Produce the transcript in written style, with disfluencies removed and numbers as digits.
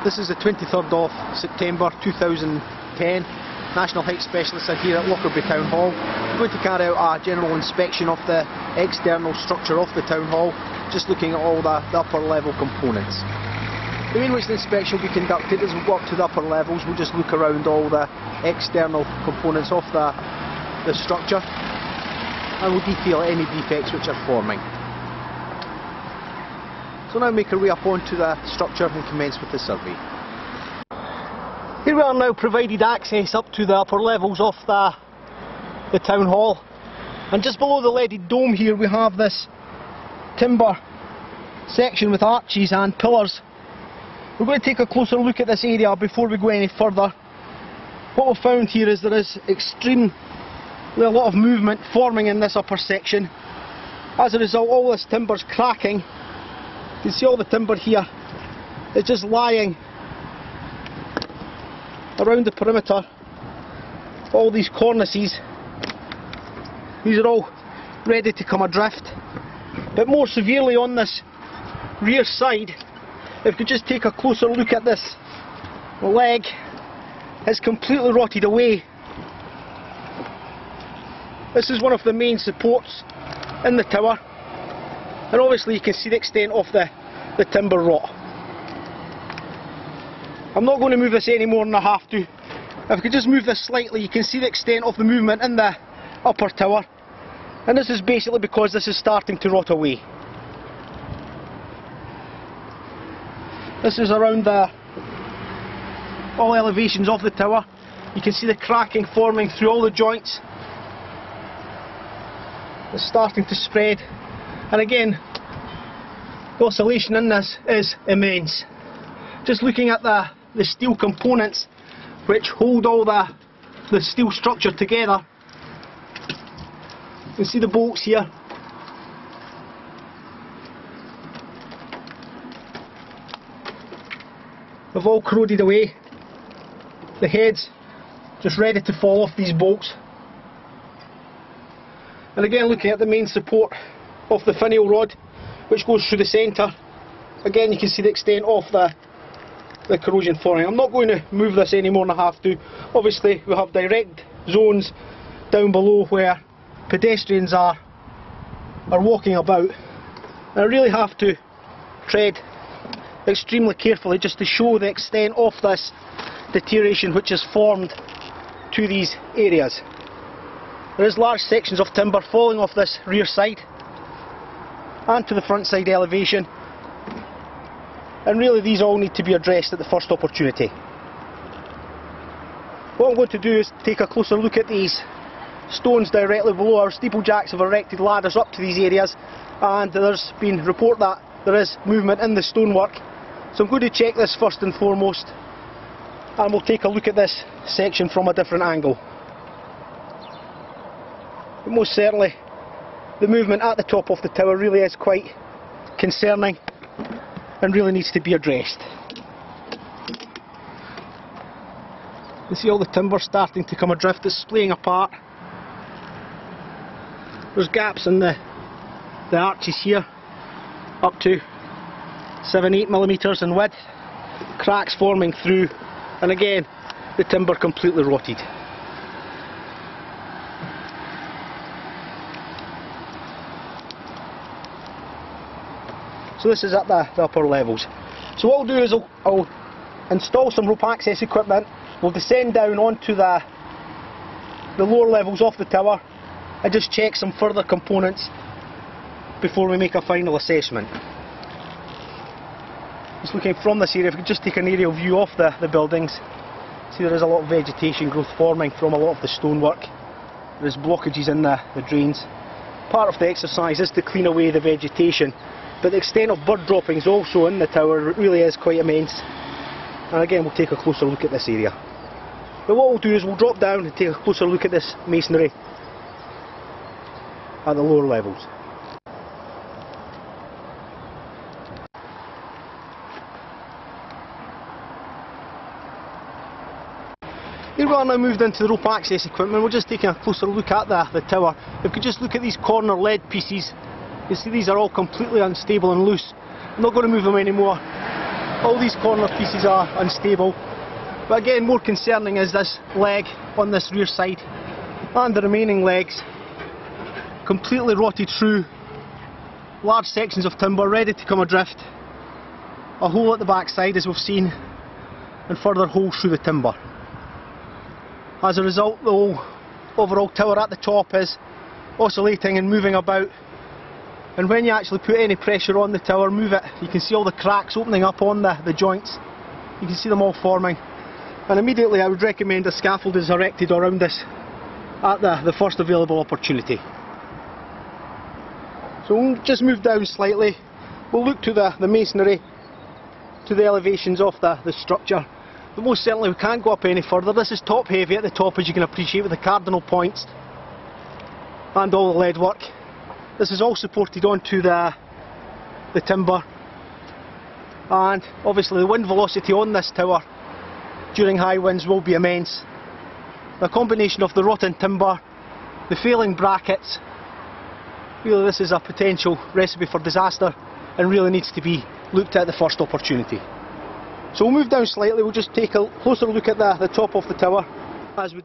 This is the 23rd of September 2010. National Height Specialists are here at Lockerbie Town Hall. We're going to carry out a general inspection of the external structure of the Town Hall, just looking at all the upper level components. The way in which the inspection will be conducted is we'll go up to the upper levels, we'll just look around all the external components of the structure, and we'll detail any defects which are forming. So now make our way up onto the structure and commence with the survey. Here we are now provided access up to the upper levels of the Town Hall, and just below the leaded dome here we have this timber section with arches and pillars. We're going to take a closer look at this area before we go any further. What we've found here is there is extremely a lot of movement forming in this upper section. As a result, all this timber is cracking. You can see all the timber here is just lying around the perimeter. All these cornices, these are all ready to come adrift. But more severely on this rear side, if we could just take a closer look at this leg, it's completely rotted away. This is one of the main supports in the tower, and obviously you can see the extent of the timber rot. I'm not going to move this any more than I have to. If I could just move this slightly, you can see the extent of the movement in the upper tower, and this is basically because this is starting to rot away. This is around all elevations of the tower. You can see the cracking forming through all the joints. It's starting to spread, and again, the oscillation in this is immense. Just looking at the steel components which hold all the steel structure together, you can see the bolts here. They've all corroded away. The head's just ready to fall off these bolts. And again, looking at the main support of the finial rod which goes through the centre, again you can see the extent of the corrosion forming. I'm not going to move this any more than I have to. Obviously we have direct zones down below where pedestrians are walking about, and I really have to tread extremely carefully just to show the extent of this deterioration which has formed to these areas. There is large sections of timber falling off this rear side and to the front side elevation, and really these all need to be addressed at the first opportunity. What I'm going to do is take a closer look at these stones directly below. Our steeplejacks have erected ladders up to these areas, and there's been report that there is movement in the stonework. So I'm going to check this first and foremost, and we'll take a look at this section from a different angle. But most certainly the movement at the top of the tower really is quite concerning and really needs to be addressed. You see all the timber starting to come adrift, it's splaying apart. There's gaps in the arches here, up to 7-8 millimeters in width, cracks forming through, and again the timber completely rotted. So this is at the upper levels. So what I'll do is I'll install some rope access equipment, we'll descend down onto the lower levels of the tower and just check some further components before we make a final assessment. Just looking from this area, if we could just take an aerial view of the buildings, see there is a lot of vegetation growth forming from a lot of the stonework. There's blockages in the drains. Part of the exercise is to clean away the vegetation, but the extent of bird droppings also in the tower really is quite immense. And again we'll take a closer look at this area. But what we'll do is we'll drop down and take a closer look at this masonry at the lower levels. Here we are now moved into the rope access equipment. We're just taking a closer look at the tower. If we could just look at these corner lead pieces, you see these are all completely unstable and loose. I'm not going to move them anymore. all these corner pieces are unstable, but again more concerning is this leg on this rear side and the remaining legs completely rotted through, large sections of timber ready to come adrift, a hole at the back side as we've seen, and further holes through the timber. As a result, the whole overall tower at the top is oscillating and moving about, and when you actually put any pressure on the tower, move it, you can see all the cracks opening up on the joints. You can see them all forming, and immediately I would recommend a scaffold is erected around this at the first available opportunity. So we'll just move down slightly, we'll look to the masonry, to the elevations of the structure, but most certainly we can't go up any further. This is top heavy at the top, as you can appreciate, with the cardinal points and all the lead work. This is all supported onto the timber, and obviously the wind velocity on this tower during high winds will be immense. The combination of the rotten timber, the failing brackets, really this is a potential recipe for disaster and really needs to be looked at the first opportunity. So we'll move down slightly, we'll just take a closer look at the top of the tower as we